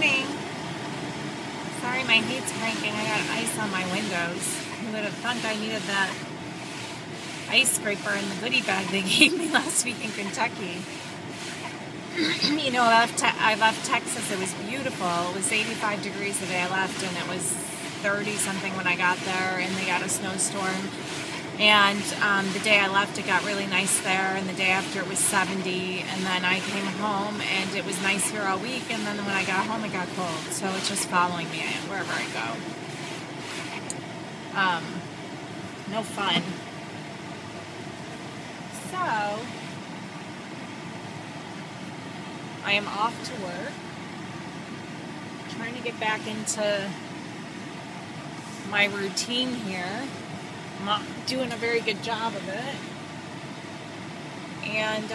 morning. Sorry, my heat's cranking. I got ice on my windows. Who would have thought I needed that ice scraper in the goodie bag they gave me last week in Kentucky? You know, I left Texas. It was beautiful. It was 85 degrees the day I left, and it was 30 something when I got there, and they got a snowstorm. And the day I left, it got really nice there, and the day after it was 70, and then I came home, and it was nice here all week, and then when I got home, it got cold. So it's just following me wherever I go. No fun. So I am off to work, trying to get back into my routine here. I'm not doing a very good job of it. And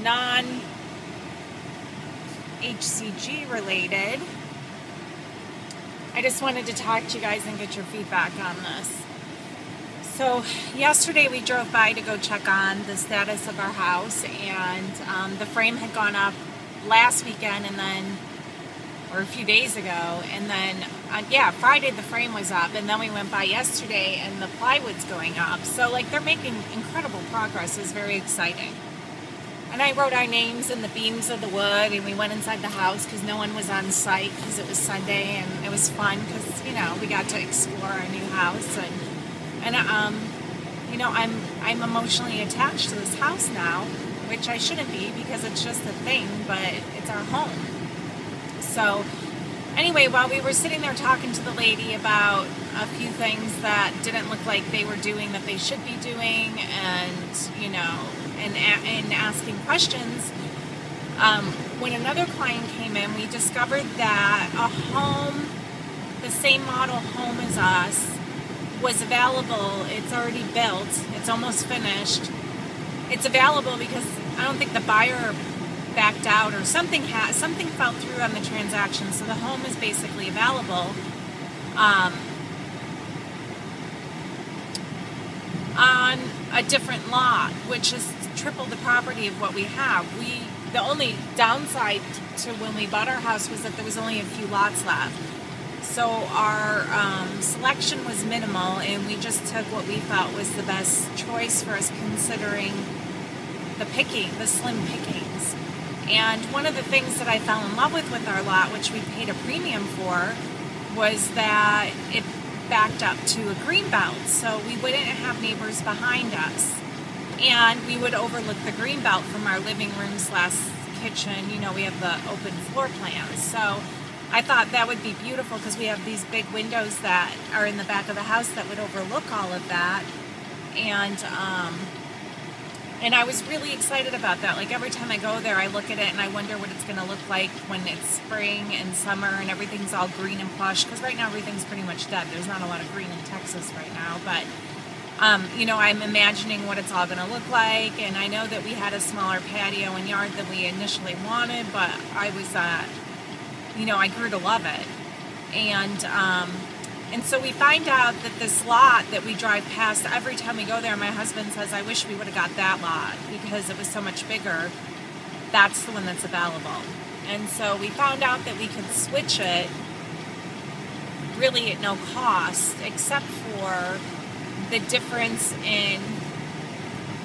non-HCG related, I just wanted to talk to you guys and get your feedback on this. So yesterday we drove by to go check on the status of our house, and the frame had gone up last weekend, and then, or a few days ago, and then Friday the frame was up, and then we went by yesterday and the plywood's going up. So like, they're making incredible progress. It's very exciting. And I wrote our names in the beams of the wood, and we went inside the house because no one was on site because it was Sunday, and it was fun because, you know, we got to explore our new house, and you know, I'm emotionally attached to this house now, which I shouldn't be because it's just a thing, but it's our home. So anyway, while we were sitting there talking to the lady about a few things that didn't look like they were doing that they should be doing, and, you know, and asking questions, when another client came in, we discovered that a home, the same model home as us, was available. It's already built. It's almost finished. It's available because I don't think the buyer backed out or something fell through on the transaction. So the home is basically available on a different lot, which is triple the property of what we have. The only downside to when we bought our house was that there was only a few lots left. So our selection was minimal, and we just took what we thought was the best choice for us, considering the slim pickings. And one of the things that I fell in love with our lot, which we paid a premium for, was that it backed up to a green belt, so we wouldn't have neighbors behind us, and we would overlook the green belt from our living room / kitchen. You know, we have the open floor plan, so I thought that would be beautiful because we have these big windows that are in the back of the house that would overlook all of that. And I was really excited about that. Like, every time I go there, I look at it and I wonder what it's going to look like when it's spring and summer and everything's all green and plush. Because right now everything's pretty much dead. There's not a lot of green in Texas right now. But, you know, I'm imagining what it's all going to look like. And I know that we had a smaller patio and yard than we initially wanted, but I was you know, I grew to love it. And so we find out that this lot that we drive past every time we go there, my husband says, I wish we would have got that lot because it was so much bigger. That's the one that's available. And so we found out that we could switch it really at no cost, except for the difference in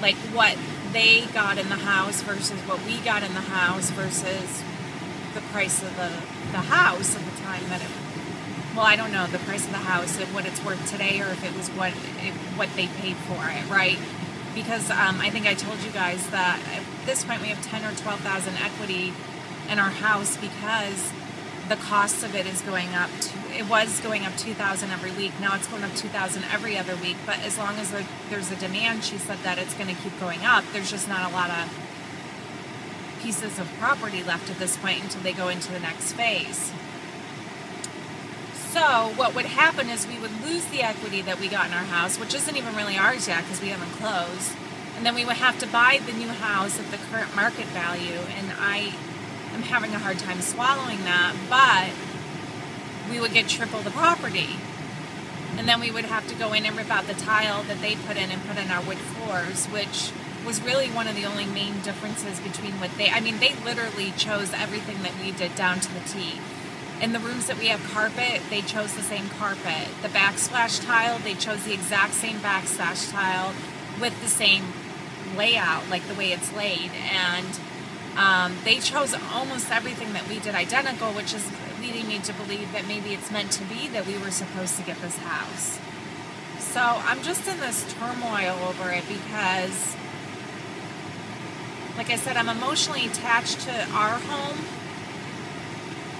like what they got in the house versus what we got in the house versus the price of the house at the time that well, I don't know the price of the house and what it's worth today, or if it was what they paid for it, right? Because I think I told you guys that at this point we have 10 or 12,000 equity in our house because the cost of it is going up. It was going up $2,000 every week. Now it's going up $2,000 every other week. But as long as there's a demand, she said that it's going to keep going up. There's just not a lot of pieces of property left at this point until they go into the next phase. So what would happen is we would lose the equity that we got in our house, which isn't even really ours yet because we haven't closed, and then we would have to buy the new house at the current market value, and I am having a hard time swallowing that, but we would get triple the property. And then we would have to go in and rip out the tile that they put in and put in our wood floors, which was really one of the only main differences between what they literally chose everything that we did down to the T. In the rooms that we have carpet, they chose the same carpet. The backsplash tile, they chose the exact same backsplash tile with the same layout, like the way it's laid. And they chose almost everything that we did identical, which is leading me to believe that maybe it's meant to be that we were supposed to get this house. So I'm just in this turmoil over it because, like I said, I'm emotionally attached to our home.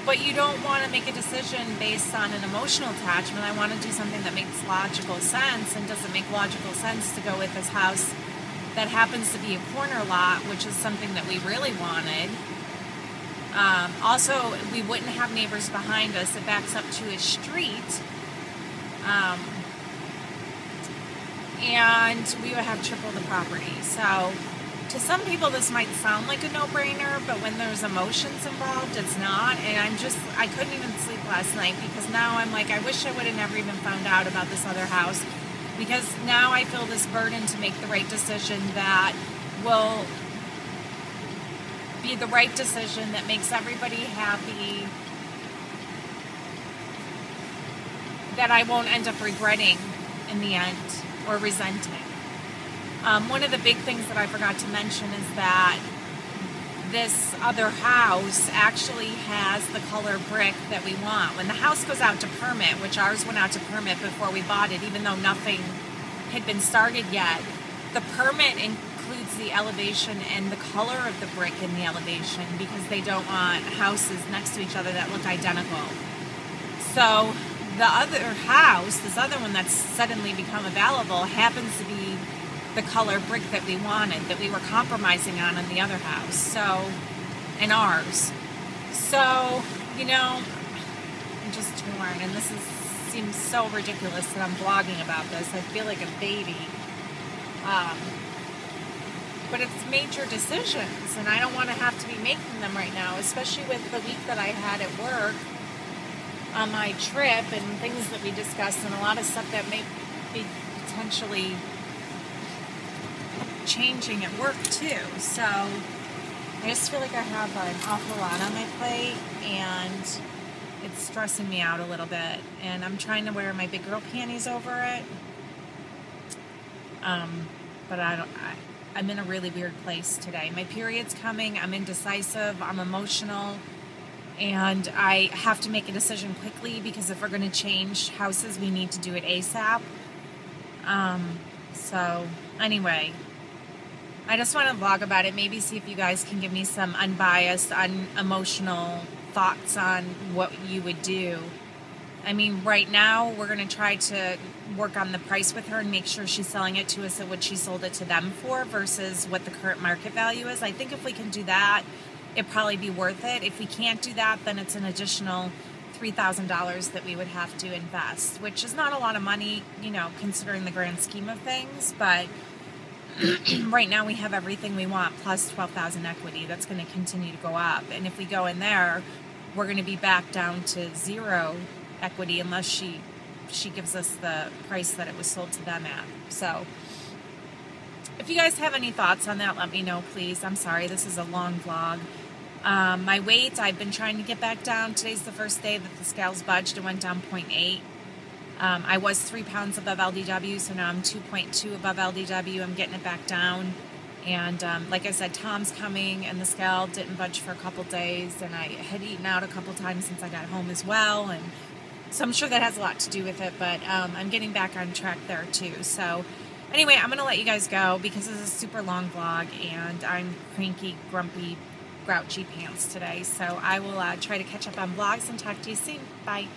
But you don't want to make a decision based on an emotional attachment. I want to do something that makes logical sense, and doesn't make logical sense to go with this house that happens to be a corner lot, which is something that we really wanted. Also, we wouldn't have neighbors behind us. It backs up to a street. And we would have triple the property. So to some people this might sound like a no-brainer, but when there's emotions involved, it's not. And I couldn't even sleep last night because now I'm like, I wish I would have never even found out about this other house, because now I feel this burden to make the right decision that will be the right decision that makes everybody happy, that I won't end up regretting in the end or resenting. One of the big things that I forgot to mention is that this other house actually has the color brick that we want. When the house goes out to permit, which ours went out to permit before we bought it, even though nothing had been started yet, the permit includes the elevation and the color of the brick in the elevation, because they don't want houses next to each other that look identical. So the other house, this other one that's suddenly become available, happens to be the color brick that we wanted, that we were compromising on in the other house, so, and ours. So, you know, I'm just torn, and seems so ridiculous that I'm vlogging about this. I feel like a baby. But it's major decisions, and I don't want to have to be making them right now, especially with the week that I had at work on my trip and things that we discussed, and a lot of stuff that may be potentially changing at work too. So I just feel like I have an awful lot on my plate, and it's stressing me out a little bit, and I'm trying to wear my big girl panties over it. But I'm in a really weird place today. My period's coming, I'm indecisive, I'm emotional, and I have to make a decision quickly, because if we're going to change houses, we need to do it ASAP. So anyway, I just want to vlog about it, maybe see if you guys can give me some unbiased, unemotional thoughts on what you would do. I mean, right now, we're going to try to work on the price with her and make sure she's selling it to us at what she sold it to them for versus what the current market value is. I think if we can do that, it'd probably be worth it. If we can't do that, then it's an additional $3,000 that we would have to invest, which is not a lot of money, you know, considering the grand scheme of things, but right now we have everything we want plus 12,000 equity. That's going to continue to go up, and if we go in there, we're going to be back down to zero equity unless she gives us the price that it was sold to them at. So if you guys have any thoughts on that, let me know, please. I'm sorry, this is a long vlog. My weight, I've been trying to get back down. Today's the first day that the scales budged. It went down 0.8. I was 3 pounds above LDW, so now I'm 2.2 above LDW. I'm getting it back down. And like I said, Tom's coming, and the scale didn't budge for a couple days, and I had eaten out a couple times since I got home as well, and so I'm sure that has a lot to do with it, but I'm getting back on track there too. So anyway, I'm going to let you guys go because this is a super long vlog, and I'm cranky, grumpy, grouchy pants today. So I will try to catch up on vlogs and talk to you soon. Bye.